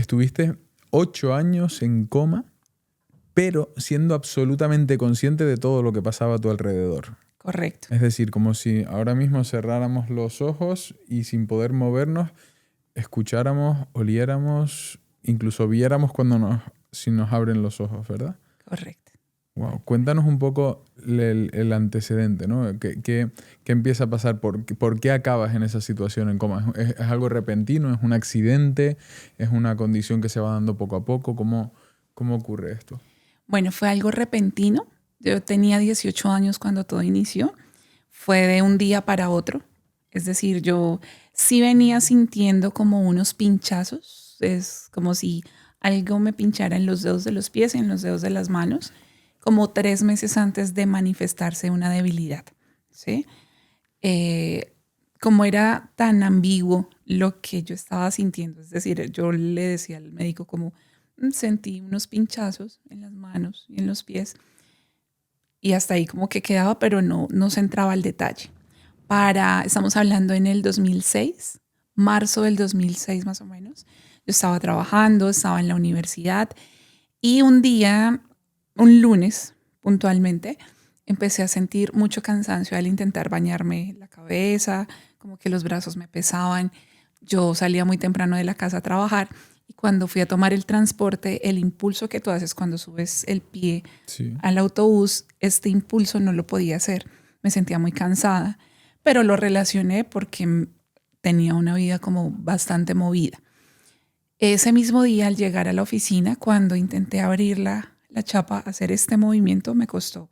estuviste 8 años en coma, pero siendo absolutamente consciente de todo lo que pasaba a tu alrededor. Correcto. Es decir, como si ahora mismo cerráramos los ojos y sin poder movernos, escucháramos, oliéramos, incluso viéramos si nos abren los ojos, ¿verdad? Correcto. Wow. Cuéntanos un poco el antecedente, ¿no? ¿Qué empieza a pasar? ¿Por qué acabas en esa situación en coma? ¿Es algo repentino? ¿Es un accidente? ¿Es una condición que se va dando poco a poco? ¿Cómo ocurre esto? Bueno, fue algo repentino. Yo tenía 18 años cuando todo inició. Fue de un día para otro. Es decir, yo sí venía sintiendo como unos pinchazos. Es como si algo me pinchara en los dedos de los pies y en los dedos de las manos, como 3 meses antes de manifestarse una debilidad, ¿sí? Como era tan ambiguo lo que yo estaba sintiendo, es decir, yo le decía al médico como sentí unos pinchazos en las manos y en los pies y hasta ahí como que quedaba, pero no se entraba al detalle. Estamos hablando en el 2006, marzo del 2006 más o menos. Yo estaba trabajando, estaba en la universidad y un día, un lunes puntualmente, empecé a sentir mucho cansancio al intentar bañarme la cabeza, como que los brazos me pesaban. Yo salía muy temprano de la casa a trabajar y cuando fui a tomar el transporte, el impulso que tú haces cuando subes el pie Sí. al autobús, este impulso no lo podía hacer. Me sentía muy cansada, pero lo relacioné porque tenía una vida como bastante movida. Ese mismo día, al llegar a la oficina, cuando intenté abrir la chapa, hacer este movimiento, me costó.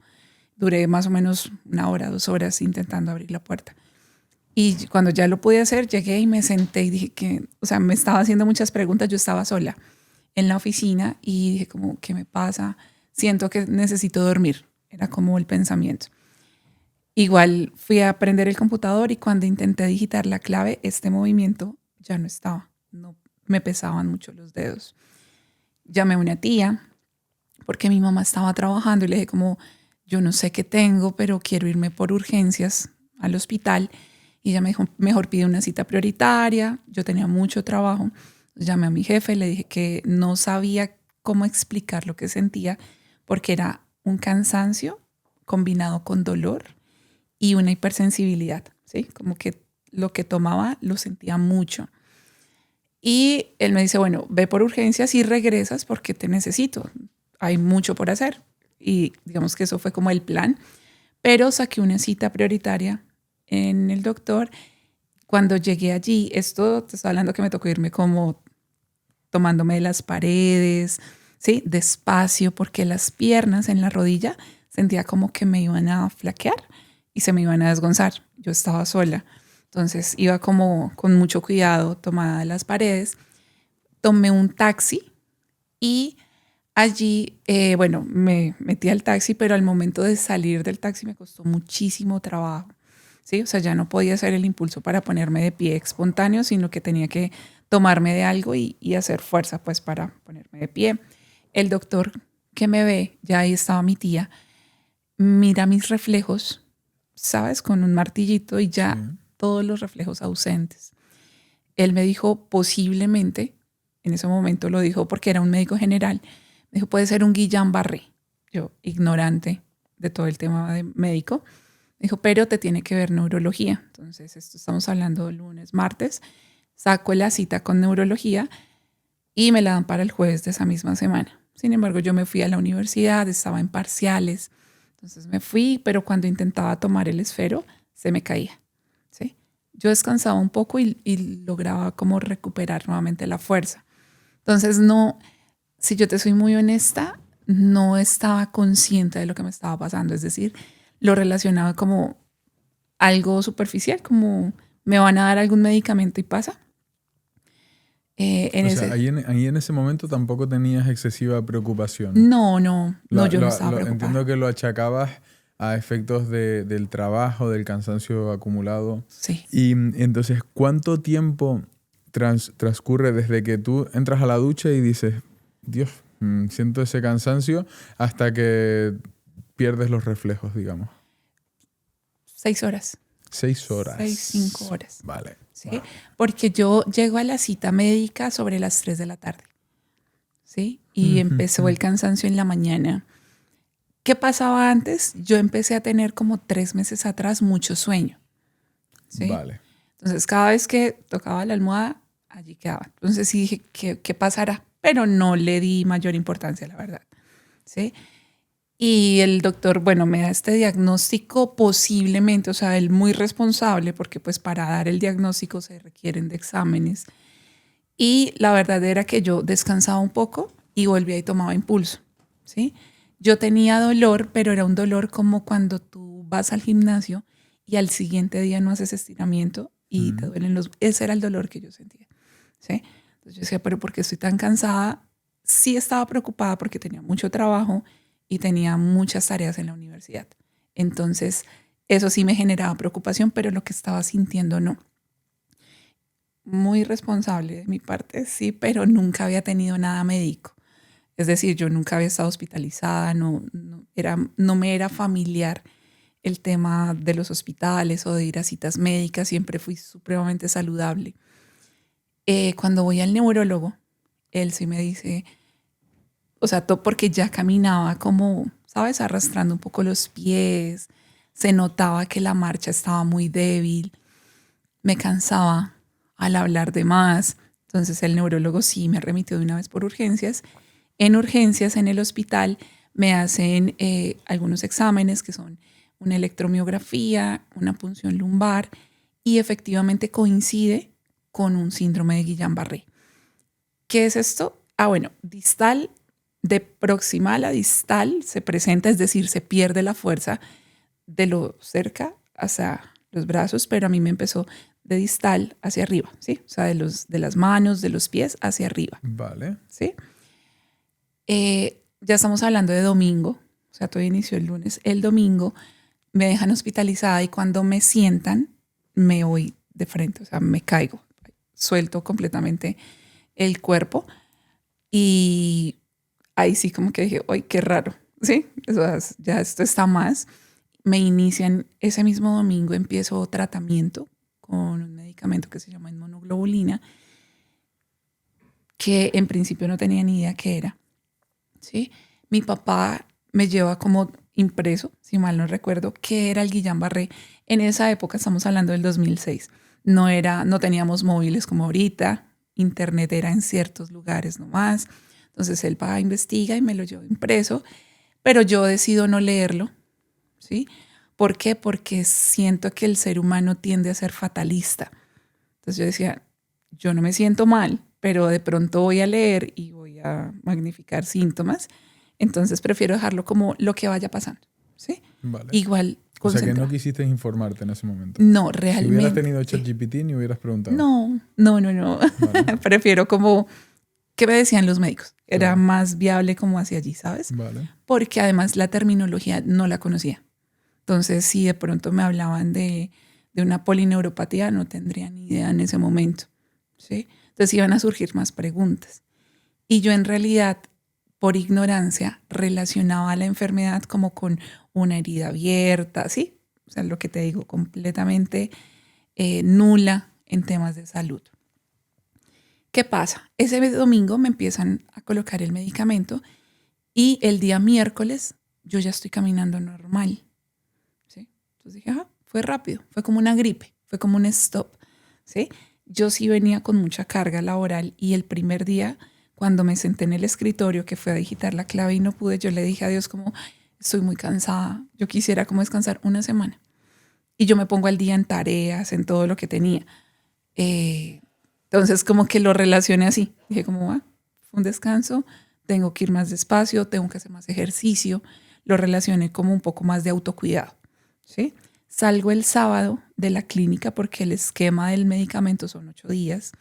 Duré más o menos 1 hora, 2 horas intentando abrir la puerta. Y cuando ya lo pude hacer, llegué y me senté y dije que, o sea, me estaba haciendo muchas preguntas. Yo estaba sola en la oficina y dije como, ¿qué me pasa? Siento que necesito dormir. Era como el pensamiento. Igual fui a prender el computador y cuando intenté digitar la clave, este movimiento ya no estaba. No me pesaban mucho los dedos. Llamé a una tía porque mi mamá estaba trabajando y le dije como, yo no sé qué tengo, pero quiero irme por urgencias al hospital. Y ella me dijo, mejor pide una cita prioritaria. Yo tenía mucho trabajo. Llamé a mi jefe, le dije que no sabía cómo explicar lo que sentía porque era un cansancio combinado con dolor y una hipersensibilidad, ¿sí? Como que lo que tomaba lo sentía mucho. Y él me dice, bueno, ve por urgencias y regresas porque te necesito. Hay mucho por hacer. Y digamos que eso fue como el plan. Pero saqué una cita prioritaria en el doctor. Cuando llegué allí, esto te estoy hablando que me tocó irme como tomándome de las paredes, ¿sí? Despacio, porque las piernas en la rodilla sentía como que me iban a flaquear y se me iban a desgonzar. Yo estaba sola. Entonces iba como con mucho cuidado, tomada de las paredes. Tomé un taxi y allí, bueno, me metí al taxi, pero al momento de salir del taxi me costó muchísimo trabajo. ¿Sí? O sea, ya no podía hacer el impulso para ponerme de pie espontáneo, sino que tenía que tomarme de algo y hacer fuerza pues para ponerme de pie. El doctor que me ve, ya ahí estaba mi tía, mira mis reflejos, ¿sabes? Con un martillito y Sí. ya todos los reflejos ausentes. Él me dijo posiblemente, en ese momento lo dijo porque era un médico general, me dijo puede ser un Guillain-Barré. Yo, ignorante de todo el tema de médico, me dijo, pero te tiene que ver neurología. Entonces, esto estamos hablando lunes, martes, saco la cita con neurología y me la dan para el jueves de esa misma semana. Sin embargo, yo me fui a la universidad, estaba en parciales, entonces me fui, pero cuando intentaba tomar el esfero, se me caía. ¿Sí? Yo descansaba un poco y lograba como recuperar nuevamente la fuerza. Entonces, no, si yo te soy muy honesta, no estaba consciente de lo que me estaba pasando. Es decir, lo relacionaba como algo superficial, como me van a dar algún medicamento y pasa. O sea, ahí en ese momento tampoco tenías excesiva preocupación. No, yo no estaba Entiendo preocupada. que lo achacabas a efectos del trabajo, del cansancio acumulado. Sí. Y entonces, ¿cuánto tiempo transcurre desde que tú entras a la ducha y dices, Dios, siento ese cansancio, hasta que pierdes los reflejos, digamos? 6 horas. 6 horas. 5 horas. Vale. ¿Sí? Wow. Porque yo llego a la cita médica sobre las 3 de la tarde. ¿sí? Y empezó el cansancio en la mañana. ¿Qué pasaba antes? Yo empecé a tener como 3 meses atrás mucho sueño, ¿sí? Vale. Entonces, cada vez que tocaba la almohada, allí quedaba. Entonces, sí dije, ¿qué pasará? Pero no le di mayor importancia, la verdad, ¿sí? Y el doctor, bueno, me da este diagnóstico posiblemente, o sea, él muy responsable, porque pues para dar el diagnóstico se requieren de exámenes. Y la verdad era que yo descansaba un poco y volvía y tomaba impulso, ¿sí? Yo tenía dolor, pero era un dolor como cuando tú vas al gimnasio y al siguiente día no haces estiramiento y te duelen los... Ese era el dolor que yo sentía, ¿sí? Entonces yo decía, pero ¿por qué estoy tan cansada? Sí estaba preocupada porque tenía mucho trabajo y tenía muchas tareas en la universidad. Entonces, eso sí me generaba preocupación, pero lo que estaba sintiendo no. Muy responsable de mi parte, sí, pero nunca había tenido nada médico. Es decir, yo nunca había estado hospitalizada, no me era familiar el tema de los hospitales o de ir a citas médicas, siempre fui supremamente saludable. Cuando voy al neurólogo, él sí me dice, o sea, todo porque ya caminaba como, ¿sabes? Arrastrando un poco los pies, se notaba que la marcha estaba muy débil, me cansaba al hablar de más. Entonces el neurólogo sí me remitió de una vez por urgencias. En urgencias, en el hospital, me hacen algunos exámenes que son una electromiografía, una punción lumbar y efectivamente coincide con un síndrome de Guillain-Barré. ¿Qué es esto? Bueno, distal, de proximal a distal se presenta, es decir, se pierde la fuerza de lo cerca hacia los brazos, pero a mí me empezó de distal hacia arriba, ¿sí? O sea, de las manos, de los pies hacia arriba. Vale. ¿Sí? Ya estamos hablando de domingo, o sea, todo inició el lunes. El domingo me dejan hospitalizada y cuando me sientan, me voy de frente, o sea, me caigo, suelto completamente el cuerpo y ahí sí como que dije, ¡ay, qué raro! ¿Sí? O sea, ya esto está más. Me inician ese mismo domingo, empiezo tratamiento con un medicamento que se llama inmunoglobulina, que en principio no tenía ni idea qué era. ¿Sí? Mi papá me lleva como impreso, si mal no recuerdo, qué era el Guillain-Barré. En esa época, estamos hablando del 2006, no teníamos móviles como ahorita, internet era en ciertos lugares nomás. Entonces él va, investiga y me lo lleva impreso, pero yo decido no leerlo, ¿sí? ¿Por qué? Porque siento que el ser humano tiende a ser fatalista. Entonces yo decía, yo no me siento mal, pero de pronto voy a leer y voy a magnificar síntomas. Entonces prefiero dejarlo como lo que vaya pasando, ¿sí? Vale. Igual O sea que concentrado. no quisiste informarte en ese momento. No, Si hubieras realmente. tenido ChatGPT ni hubieras preguntado. No. Vale. Prefiero como, ¿qué me decían los médicos? Era Claro. más viable como hacia allí, ¿sabes? Vale. Porque además la terminología no la conocía. Entonces, si de pronto me hablaban de una polineuropatía, no tendría ni idea en ese momento, ¿sí? Entonces iban a surgir más preguntas. Y yo en realidad, por ignorancia, relacionaba la enfermedad como con una herida abierta, ¿sí? O sea, lo que te digo, completamente nula en temas de salud. ¿Qué pasa? Ese domingo me empiezan a colocar el medicamento y el día miércoles yo ya estoy caminando normal, ¿sí? Entonces dije, fue rápido, fue como una gripe, fue como un stop, ¿sí? Yo sí venía con mucha carga laboral y el primer día, cuando me senté en el escritorio, que fue a digitar la clave y no pude, yo le dije a Dios como, estoy muy cansada, yo quisiera como descansar una semana. Y yo me pongo al día en tareas, en todo lo que tenía. Entonces como que lo relacioné así. Dije como, fue un descanso, tengo que ir más despacio, tengo que hacer más ejercicio. Lo relacioné como un poco más de autocuidado, ¿sí? Salgo el sábado de la clínica porque el esquema del medicamento son 8 días.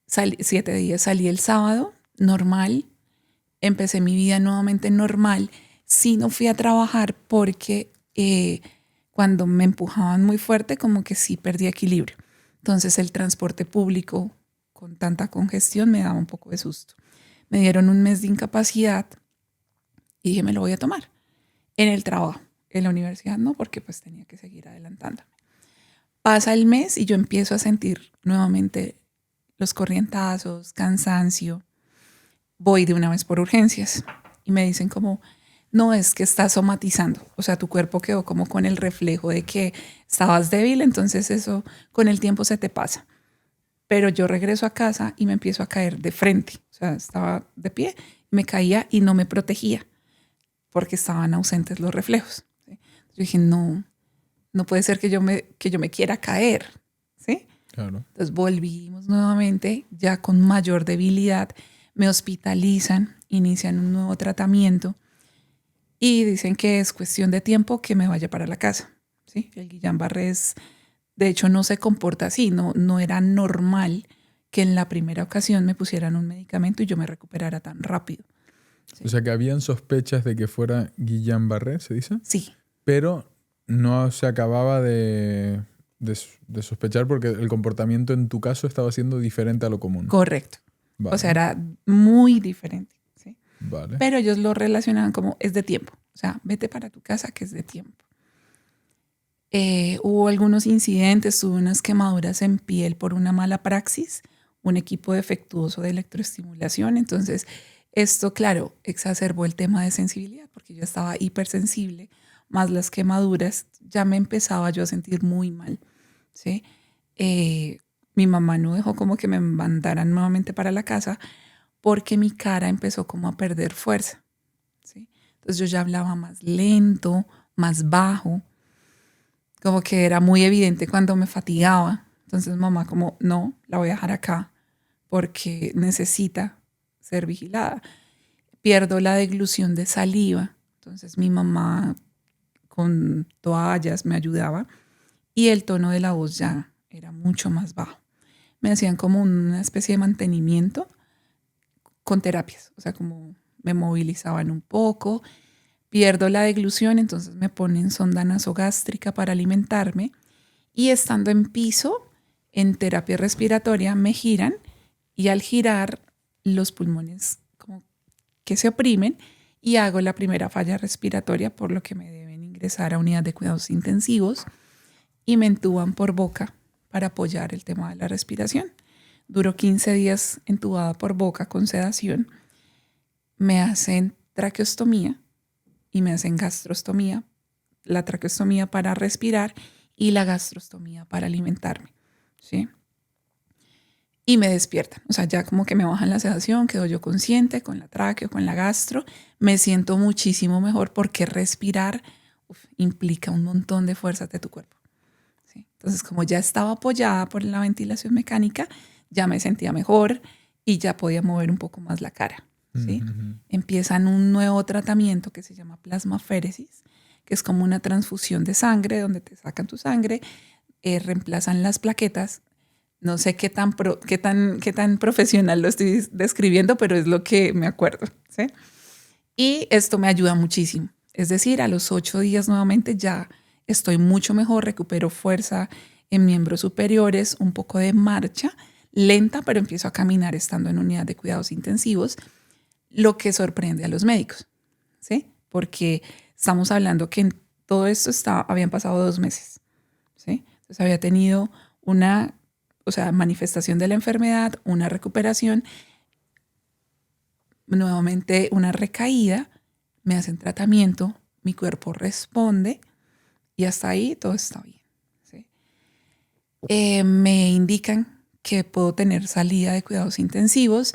7 días. Salí el sábado, normal. Empecé mi vida nuevamente normal. Sí, no fui a trabajar porque cuando me empujaban muy fuerte, como que sí perdí equilibrio. Entonces el transporte público con tanta congestión me daba un poco de susto. Me dieron un mes de incapacidad y dije, me lo voy a tomar. En el trabajo, en la universidad no, porque pues tenía que seguir adelantándome. Pasa el mes y yo empiezo a sentir nuevamente los corrientazos, cansancio. voy de una vez por urgencias y me dicen como, no, es que estás somatizando. O sea, tu cuerpo quedó como con el reflejo de que estabas débil, entonces eso con el tiempo se te pasa. Pero yo regreso a casa y me empiezo a caer de frente. O sea, estaba de pie, me caía y no me protegía porque estaban ausentes los reflejos. ¿Sí? Yo dije, no, no puede ser que yo me quiera caer. ¿Sí? Claro. Entonces volvimos nuevamente, ya con mayor debilidad, me hospitalizan, inician un nuevo tratamiento y dicen que es cuestión de tiempo que me vaya para la casa. ¿Sí? El Guillain-Barré de hecho, no se comporta así, no era normal que en la primera ocasión me pusieran un medicamento y yo me recuperara tan rápido. ¿Sí? O sea que habían sospechas de que fuera Guillain-Barré, ¿se dice? Sí. Pero no se acababa de sospechar porque el comportamiento en tu caso estaba siendo diferente a lo común. Correcto. Vale. O sea, era muy diferente. ¿Sí? Vale. Pero ellos lo relacionaban como es de tiempo. O sea, vete para tu casa que es de tiempo. Hubo algunos incidentes, tuve unas quemaduras en piel por una mala praxis, un equipo defectuoso de electroestimulación. Entonces, esto, claro, exacerbó el tema de sensibilidad porque yo estaba hipersensible, más las quemaduras, ya me empezaba yo a sentir muy mal. ¿Sí? Mi mamá no dejó como que me mandaran nuevamente para la casa porque mi cara empezó como a perder fuerza. ¿Sí? Entonces yo ya hablaba más lento, más bajo, como que era muy evidente cuando me fatigaba. Entonces mamá como, no, la voy a dejar acá porque necesita ser vigilada. Pierdo la deglución de saliva. Entonces mi mamá con toallas me ayudaba y el tono de la voz ya era mucho más bajo. Me hacían como una especie de mantenimiento con terapias, o sea, como me movilizaban un poco, pierdo la deglución, entonces me ponen sonda nasogástrica para alimentarme y estando en piso, en terapia respiratoria, me giran y al girar los pulmones como que se oprimen y hago la primera falla respiratoria, por lo que me deben ingresar a unidad de cuidados intensivos y me entuban por boca para apoyar el tema de la respiración. Duró 15 días entubada por boca con sedación. Me hacen traqueostomía y me hacen gastrostomía. La traqueostomía para respirar y la gastrostomía para alimentarme. ¿Sí? Y me despiertan. O sea, ya como que me bajan la sedación, quedo yo consciente con la tráqueo, con la gastro. Me siento muchísimo mejor porque respirar implica un montón de fuerza de tu cuerpo. ¿Sí? Entonces, como ya estaba apoyada por la ventilación mecánica, ya me sentía mejor y ya podía mover un poco más la cara. ¿Sí? Empiezan un nuevo tratamiento que se llama plasmaféresis, que es como una transfusión de sangre donde te sacan tu sangre, reemplazan las plaquetas. No sé qué tan profesional lo estoy describiendo, pero es lo que me acuerdo. ¿Sí? Y esto me ayuda muchísimo. Es decir, a los 8 días nuevamente ya estoy mucho mejor, recupero fuerza en miembros superiores, un poco de marcha, lenta, pero empiezo a caminar estando en unidad de cuidados intensivos, lo que sorprende a los médicos, ¿sí? Porque estamos hablando que en todo esto habían pasado 2 meses, ¿sí? Entonces había tenido una, manifestación de la enfermedad, una recuperación, nuevamente una recaída, me hacen tratamiento, mi cuerpo responde y hasta ahí todo está bien. ¿Sí? Me indican que puedo tener salida de cuidados intensivos,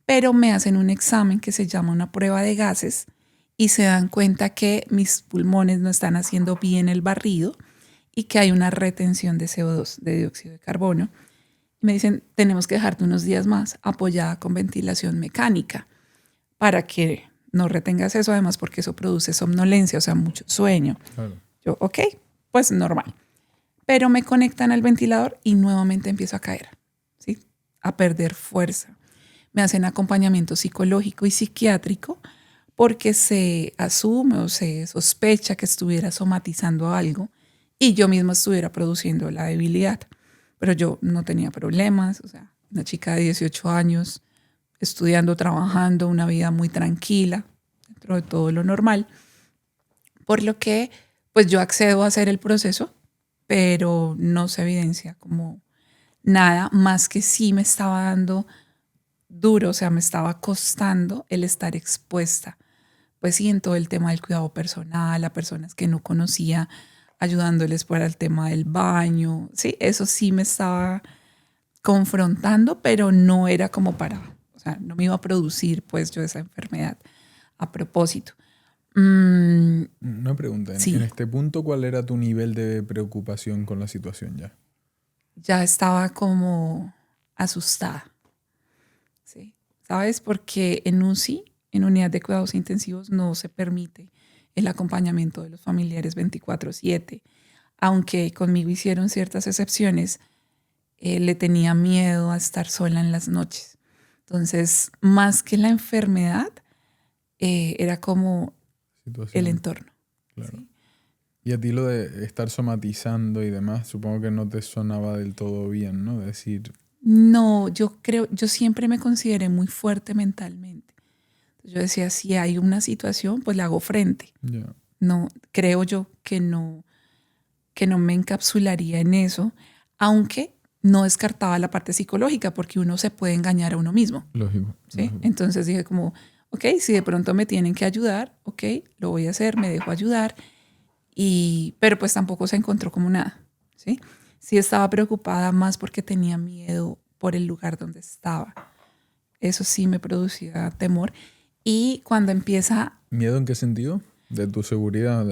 pero me hacen un examen que se llama una prueba de gases y se dan cuenta que mis pulmones no están haciendo bien el barrido y que hay una retención de CO2, de dióxido de carbono. Y me dicen, tenemos que dejarte unos días más apoyada con ventilación mecánica para que no retengas eso, además porque eso produce somnolencia, o sea, mucho sueño. Claro. Yo, ok, pues normal. Pero me conectan al ventilador y nuevamente empiezo a caer, ¿sí? A perder fuerza. Me hacen acompañamiento psicológico y psiquiátrico porque se asume o se sospecha que estuviera somatizando algo y yo misma estuviera produciendo la debilidad. Pero yo no tenía problemas, o sea, una chica de 18 años, estudiando, trabajando, una vida muy tranquila, dentro de todo lo normal. Por lo que, pues yo accedo a hacer el proceso, pero no se evidencia como nada más que sí me estaba dando duro, o sea, me estaba costando el estar expuesta, pues sí, en todo el tema del cuidado personal, a personas que no conocía, ayudándoles para el tema del baño, sí, eso sí me estaba confrontando, pero no era como para, o sea, no me iba a producir pues yo esa enfermedad a propósito. Una pregunta, en Sí, este punto, ¿cuál era tu nivel de preocupación con la situación ya? ya estaba como asustada, ¿sí? ¿Sabes? Porque en UCI, en unidad de cuidados intensivos, no se permite el acompañamiento de los familiares 24/7. Aunque conmigo hicieron ciertas excepciones, le tenía miedo a estar sola en las noches. Entonces, más que la enfermedad, era como el Situación, entorno. claro. ¿Sí? Y a ti lo de estar somatizando y demás, supongo que no te sonaba del todo bien, ¿no? Decir, No, yo creo, yo siempre me consideré muy fuerte mentalmente. Yo decía, si hay una situación, pues le hago frente. ya, No, creo yo que no me encapsularía en eso, aunque no descartaba la parte psicológica, porque uno se puede engañar a uno mismo. lógico, ¿Sí? lógico. Entonces dije como, ok, si de pronto me tienen que ayudar, ok, lo voy a hacer, me dejo ayudar, pero pues tampoco se encontró como nada, ¿sí? Sí estaba preocupada más porque tenía miedo por el lugar donde estaba. Eso sí me producía temor. Y cuando empieza, ¿Miedo en qué sentido? De tu seguridad,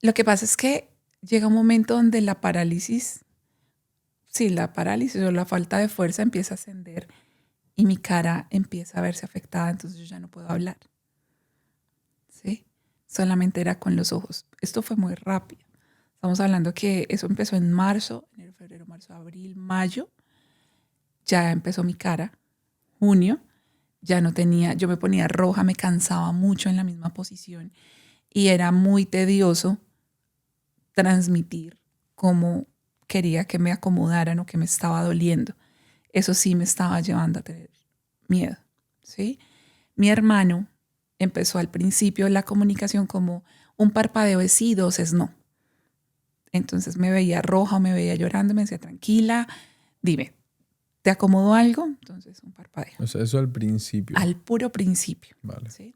lo que pasa es que llega un momento donde la parálisis, sí, la parálisis o la falta de fuerza empieza a ascender y mi cara empieza a verse afectada, entonces yo ya no puedo hablar. ¿Sí? Solamente era con los ojos. Esto fue muy rápido. Estamos hablando que eso empezó en marzo, enero, febrero, marzo, abril, mayo. Ya empezó mi cara. Junio, ya no tenía, yo me ponía roja, me cansaba mucho en la misma posición y era muy tedioso transmitir cómo quería que me acomodaran o que me estaba doliendo. Eso sí me estaba llevando a tener miedo, ¿sí? Mi hermano empezó al principio la comunicación como un parpadeo es sí, dos es no. Entonces me veía roja o me veía llorando, me decía, tranquila, dime, ¿te acomodo algo? Entonces un parpadeo. o sea, eso al principio. Al puro principio. Vale. ¿Sí?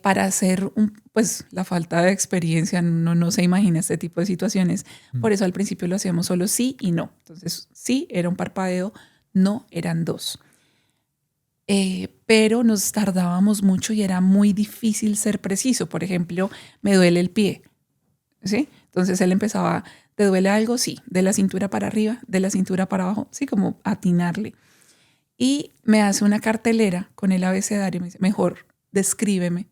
Para hacer, pues la falta de experiencia, no se imagina este tipo de situaciones. Por eso al principio lo hacíamos solo sí y no. Entonces sí era un parpadeo, no eran dos. Pero nos tardábamos mucho y era muy difícil ser preciso. Por ejemplo, me duele el pie, ¿sí? Entonces él empezaba, ¿te duele algo? Sí. ¿De la cintura para arriba? ¿De la cintura para abajo? Sí, como atinarle. Y me hace una cartelera con el abecedario. Me dice, mejor descríbeme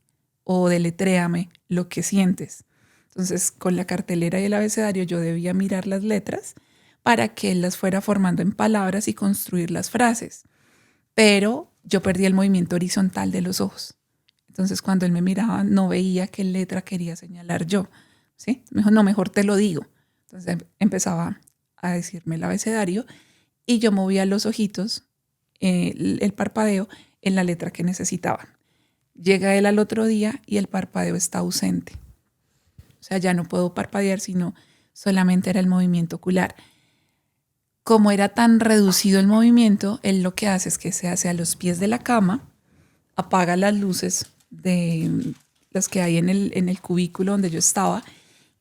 o deletréame lo que sientes. Entonces, con la cartelera y el abecedario yo debía mirar las letras para que él las fuera formando en palabras y construir las frases. Pero yo perdí el movimiento horizontal de los ojos. Entonces, cuando él me miraba, no veía qué letra quería señalar yo. ¿Sí? Me dijo, no, mejor te lo digo. Entonces empezaba a decirme el abecedario y yo movía los ojitos, el parpadeo, en la letra que necesitaba. Llega él al otro día y el parpadeo está ausente. O sea, ya no puedo parpadear, sino solamente era el movimiento ocular. Como era tan reducido el movimiento, él lo que hace es que se hace a los pies de la cama, apaga las luces de las que hay en el cubículo donde yo estaba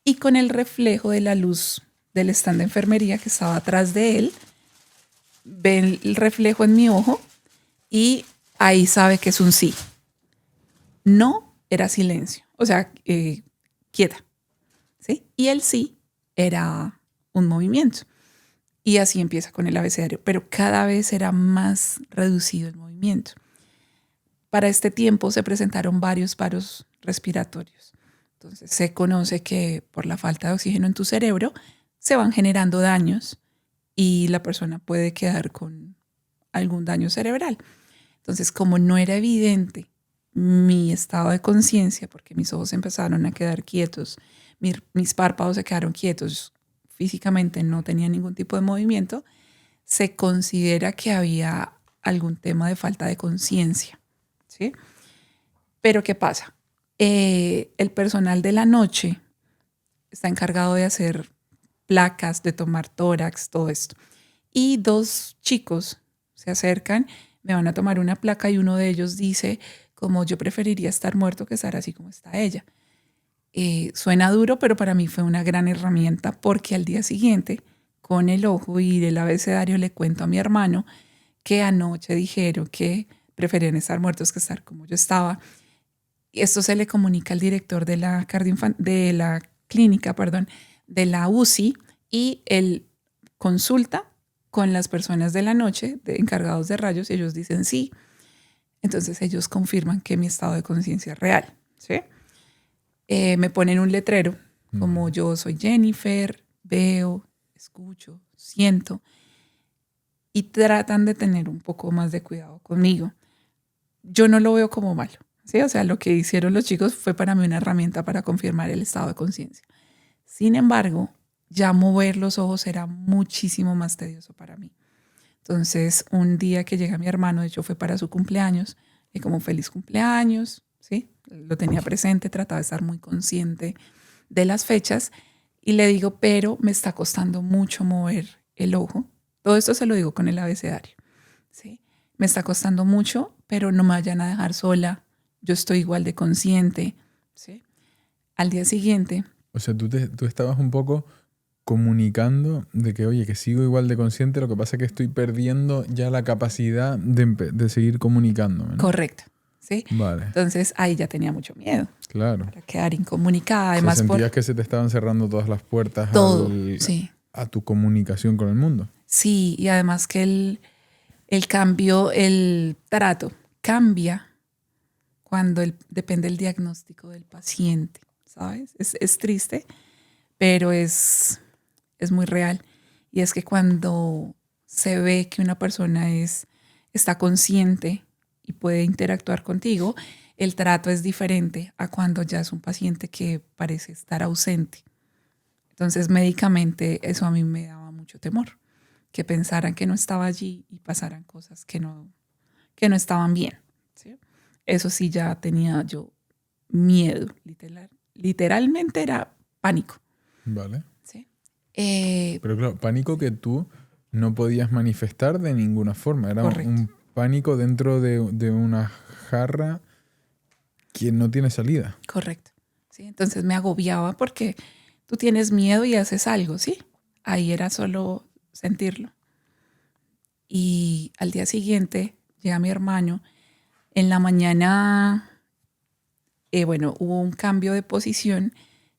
y con el reflejo de la luz del stand de enfermería que estaba atrás de él, ve el reflejo en mi ojo y ahí sabe que es un sí. No era silencio, o sea, quieta, ¿sí? Y el sí era un movimiento. Y así empieza con el abecedario, pero cada vez era más reducido el movimiento. Para este tiempo se presentaron varios paros respiratorios. Entonces se conoce que por la falta de oxígeno en tu cerebro se van generando daños y la persona puede quedar con algún daño cerebral. Entonces, como no era evidente mi estado de conciencia, porque mis ojos empezaron a quedar quietos, mis párpados se quedaron quietos, físicamente no tenía ningún tipo de movimiento, se considera que había algún tema de falta de conciencia. ¿Sí? Pero ¿qué pasa? El personal de la noche está encargado de hacer placas, de tomar tórax, todo esto. Y dos chicos se acercan, me van a tomar una placa y uno de ellos dice como yo preferiría estar muerto que estar así como está ella. Suena duro, pero para mí fue una gran herramienta porque al día siguiente, con el ojo y el abecedario, le cuento a mi hermano que anoche dijeron que preferían estar muertos que estar como yo estaba. Y esto se le comunica al director de la clínica, de la UCI, y él consulta con las personas de la noche, encargados de rayos, y ellos dicen sí. Entonces ellos confirman que mi estado de conciencia es real, ¿sí? Me ponen un letrero, como yo soy Jennifer, veo, escucho, siento, y tratan de tener un poco más de cuidado conmigo. Yo no lo veo como malo, ¿sí? O sea, lo que hicieron los chicos fue para mí una herramienta para confirmar el estado de conciencia. Sin embargo, ya mover los ojos era muchísimo más tedioso para mí. Entonces, un día que llega mi hermano, de hecho fue para su cumpleaños, y como feliz cumpleaños, ¿sí? Lo tenía presente, trataba de estar muy consciente de las fechas y le digo, pero me está costando mucho mover el ojo. Todo esto se lo digo con el abecedario, ¿sí? Me está costando mucho, pero no me vayan a dejar sola. Yo estoy igual de consciente, ¿sí? Al día siguiente. O sea, tú estabas un poco comunicando de que, oye, que sigo igual de consciente, lo que pasa es que estoy perdiendo ya la capacidad de seguir comunicándome, ¿no? Correcto, ¿sí? Vale. Entonces ahí ya tenía mucho miedo. Claro. Para quedar incomunicada. Además, o sea, sentías que se te estaban cerrando todas las puertas todo, sí. a tu comunicación con el mundo. Sí, y además que el cambio, el trato cambia cuando depende del diagnóstico del paciente, ¿sabes? Es triste, pero es muy real. Y es que cuando se ve que una persona está consciente y puede interactuar contigo, el trato es diferente a cuando ya es un paciente que parece estar ausente. Entonces, médicamente, eso a mí me daba mucho temor, que pensaran que no estaba allí y pasaran cosas que no estaban bien, ¿sí? Eso sí, ya tenía yo miedo, literalmente era pánico. Vale. ¿Sí? Pero claro, pánico que tú no podías manifestar de ninguna forma. Era un pánico dentro de una jarra que no tiene salida. Correcto. ¿Sí? Entonces me agobiaba porque tú tienes miedo y haces algo, ¿sí? Ahí era solo sentirlo. Y al día siguiente llega mi hermano. En la mañana, hubo un cambio de posición.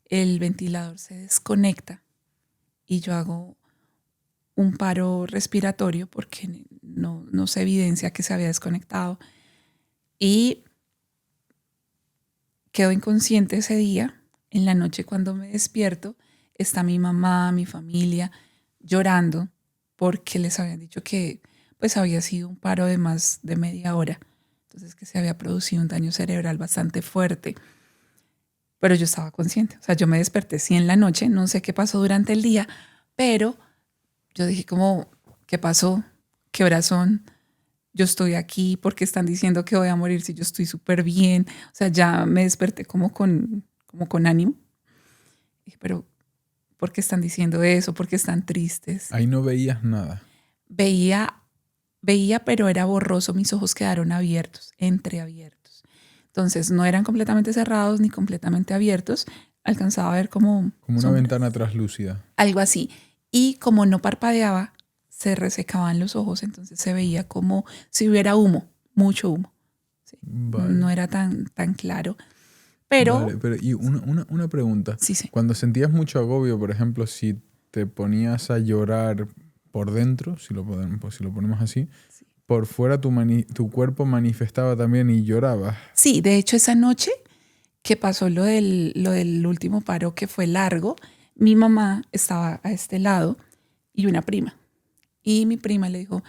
El ventilador se desconecta y yo hago un paro respiratorio porque no se evidencia que se había desconectado. Y quedo inconsciente ese día. En la noche cuando me despierto, está mi mamá, mi familia, llorando porque les habían dicho que pues había sido un paro de más de media hora. Entonces que se había producido un daño cerebral bastante fuerte. Pero yo estaba consciente. O sea, yo me desperté sí en la noche, no sé qué pasó durante el día, pero yo dije como, ¿qué pasó? ¿Qué horas son? Yo estoy aquí porque están diciendo que voy a morir si yo estoy súper bien. O sea, ya me desperté como con ánimo. Dije, pero ¿por qué están diciendo eso? ¿Por qué están tristes? Ahí no veías nada. Veía, pero era borroso. Mis ojos quedaron abiertos, entreabiertos. Entonces no eran completamente cerrados ni completamente abiertos. Alcanzaba a ver como una sombras. Ventana traslúcida. Algo así. Y como no parpadeaba, se resecaban los ojos, entonces se veía como si hubiera humo, mucho humo. ¿Sí? Vale. No era tan claro. Pero, vale, pero y una pregunta. Sí. Cuando sentías mucho agobio, por ejemplo, si te ponías a llorar por dentro, si lo ponemos así, sí. Por fuera tu cuerpo manifestaba también y llorabas. Sí, de hecho esa noche que pasó lo del último paro que fue largo, mi mamá estaba a este lado y una prima. Y mi prima le dijo,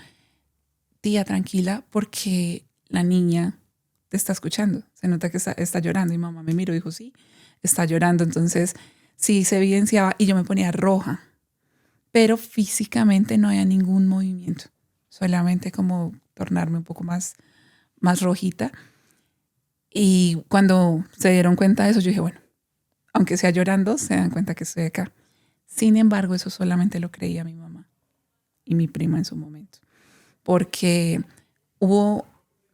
tía, tranquila, porque la niña te está escuchando. Se nota que está llorando. Y mamá me miró y dijo, sí, está llorando. Entonces, sí, se evidenciaba y yo me ponía roja. Pero físicamente no había ningún movimiento. Solamente como tornarme un poco más rojita. Y cuando se dieron cuenta de eso, yo dije, bueno, aunque sea llorando, se dan cuenta que estoy acá. Sin embargo, eso solamente lo creía mi mamá y mi prima en su momento. porque hubo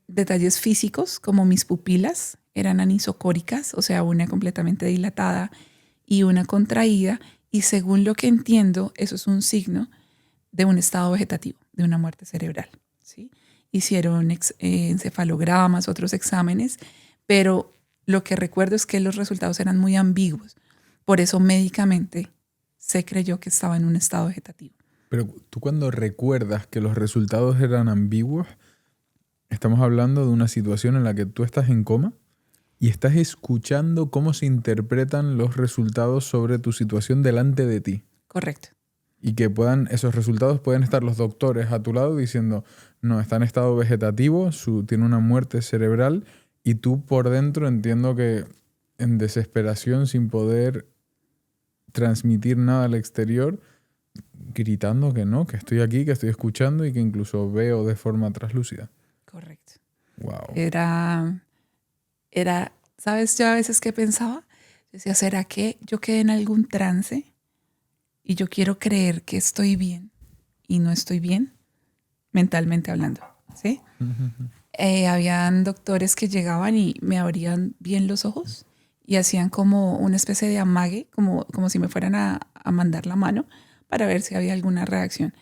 detalles físicos como mis pupilas eran anisocóricas, o sea, una completamente dilatada y una contraída, y según lo que entiendo, eso es un signo de un estado vegetativo, de una muerte cerebral, ¿sí? Hicieron encefalogramas, otros exámenes, pero lo que recuerdo es que los resultados eran muy ambiguos. Por eso médicamente se creyó que estaba en un estado vegetativo. Pero tú cuando recuerdas que los resultados eran ambiguos, estamos hablando de una situación en la que tú estás en coma y estás escuchando cómo se interpretan los resultados sobre tu situación delante de ti. Correcto. Y que esos resultados pueden estar los doctores a tu lado diciendo, no, está en estado vegetativo, tiene una muerte cerebral, y tú por dentro entiendo que en desesperación, sin poder transmitir nada al exterior, gritando que no, que estoy aquí, que estoy escuchando y que incluso veo de forma traslúcida. Correcto. Wow. Era, ¿sabes yo a veces qué pensaba? Decía, ¿será que yo quedé en algún trance y yo quiero creer que estoy bien y no estoy bien, mentalmente hablando? ¿Sí? Habían doctores que llegaban y me abrían bien los ojos y hacían como una especie de amague, como si me fueran a mandar la mano para ver si había alguna reacción.